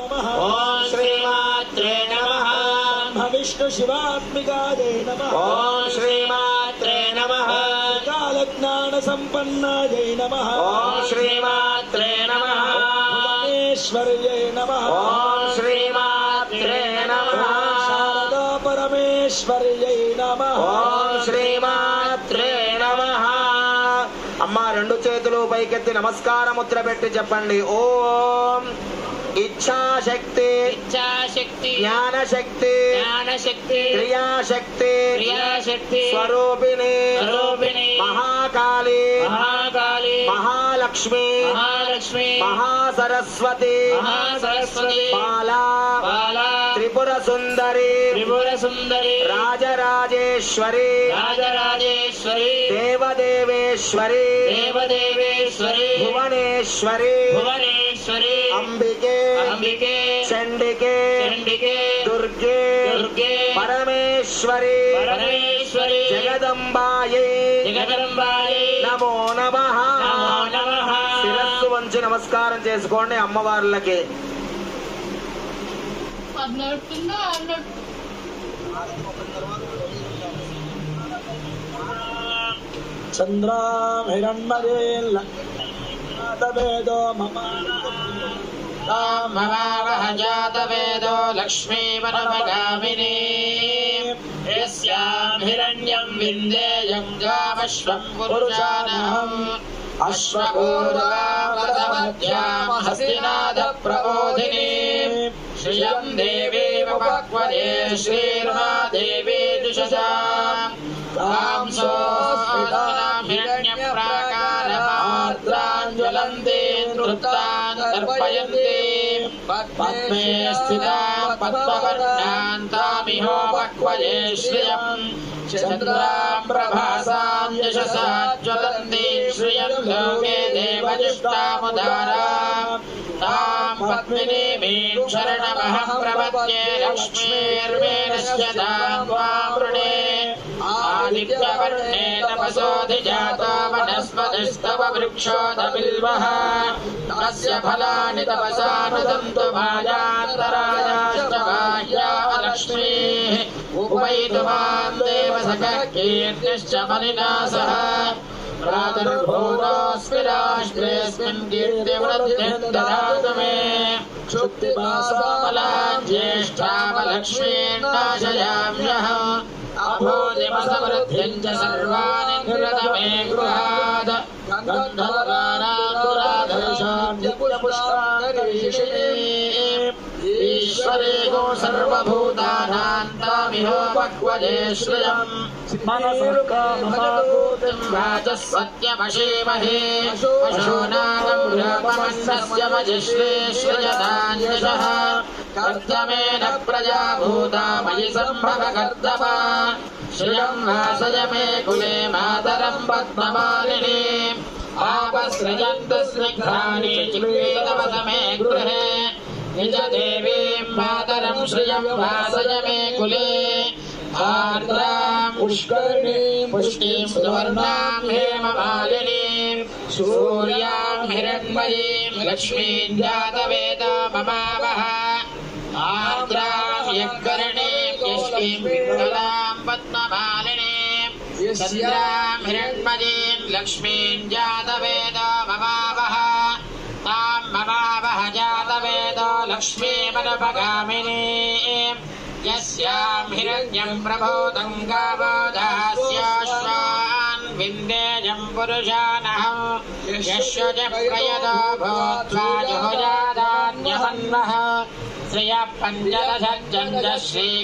नमः। ओम श्रीमात्रे नमः। विष्णु शिवात्मिकायै नमः। ओम श्रीमात्रे नमः। कालज्ञान संपन्नायै नमः। ओम श्रीमात्रे नमः। भुवनेश्वर्यै नमः। ओम श्रीमात्रे नमः। शारदा परमेश्वर्यै नमः। ओम श्रीमात्रे नमः। అమ్మ రెండు చేతులు పైకెత్తి నమస్కార ముద్ర పెట్టి చెప్పండి. ఓం ఇచ్ఛాశక్తి ఇచ్ఛాశక్తి జ్ఞానశక్తి జ్ఞానశక్తి క్రియాశక్తి క్రియాశక్తి స్వరూపిణి స్వరూపిణి మహాకాళి మహాకాళి మహాలక్ష్మి మహాలక్ష్మి మహాసరస్వతి మహాసరస్వతి బాలా బాలా త్రిపుర సుందరి త్రిపుర సుందరి రాజరాజేశ్వరి రాజరాజేశ్వరి దేవదేవేశ్వరి దేవదేవేశ్వరి భువనేశ్వరి భువనేశ్వరి అంబికే అంబికే చండికే చండికే దుర్గే దుర్గే పరమేశ్వరి పరమేశ్వరి జగదంబాయై జగదంబాయై నమో నమః. నమో నమః. శిరస్సు వంచి నమస్కారం చేసుకోండి అమ్మవార్లకి. चंद्रां हिरण्मयेन जातवेदो मम ममावह जातवेदो लक्ष्मीवनमगामिनी यस्यां हिरण्यं विन्देयं गामश्वं पुरुषानहम् अश्वपूर्वामदमध्यां हस्तिनादप्रबोधिनी श्रियं देवीमुपक्वये श्रीर्मा देवी दुषसाम् तां सोऽस्मितां हिरण्यप्राकारमार्द्रां ज्वलन्तीं नृत्तां तर्पयन्ति पद्मे स्थितां पद्मवर्णां तामिहोपक्वये श्रियं चन्द्रां प्रभासां यशसा ज्वलन्तीं श्रियं लोके देवजुष्टामुदारां तां पद्मिनीमीं शरणमहं प्रपद्ये लक्ष्मीर्मेणस्य तां वामृणे आदित्यवर्णे तपसोऽधिजातो वनस्पतिस्तव वृक्षोऽधबिल्वः तस्य फलानि तपसा नुदन्तु भाजान्तरायाश्च बाह्या लक्ष्मीः उपैतुमां देवसखः कीर्तिश्च मलिना सह प्रादुर्भूतोऽस्मि राष्ट्रेऽस्मिन् कीर्तिवृद्धिं ददातु मे क्षुत्तिपासामलां ज्येष्ठामलक्ष्मीं नाशयाम्यहम् अभूतिमसमृद्धिं च सर्वाणि निरतमे गृहात् ईश्वरे गो सर्वभूतानां तामिहोपक्वये श्रियम् मनसुकामभूतिं वाचस्पत्यमशीमहे पशूनागं रूपमन्नस्य मजिश्रे श्रियदान्यशः कर्दमेन प्रजा भूता मयि सम्भव कर्दमा श्रियं वासय मे कुले मातरं पद्ममालिनीम् आपसृजन्तु स्निग्धानि चिक्रीतवस मे गृहे निजदेवीं मातरं श्रियं वासय मे कुले आर्द्रां पुष्करिणीं पुष्टिं सुवर्णां हेममालिनीं सूर्यां हिरण्मयीं लक्ष्मीं जातवेदो ममावह आर्द्रां यज्ञरणीं यष्टीं पिङ्गलां पद्ममालिनीं चन्द्रां हिरण्मयीं लक्ष्मीं जातवेदो ममावह तां ममावह जातवेदो लक्ष्मीमनुपगामिनीं यस्यां हिरण्यं प्रभूतं गावो दास्याश्वान् विन्देयं पुरुषानहं यस्य च प्रयतो भूत्वा जुहुजादान्यसन्नः श्रियः पञ्चदशजञ्जश्री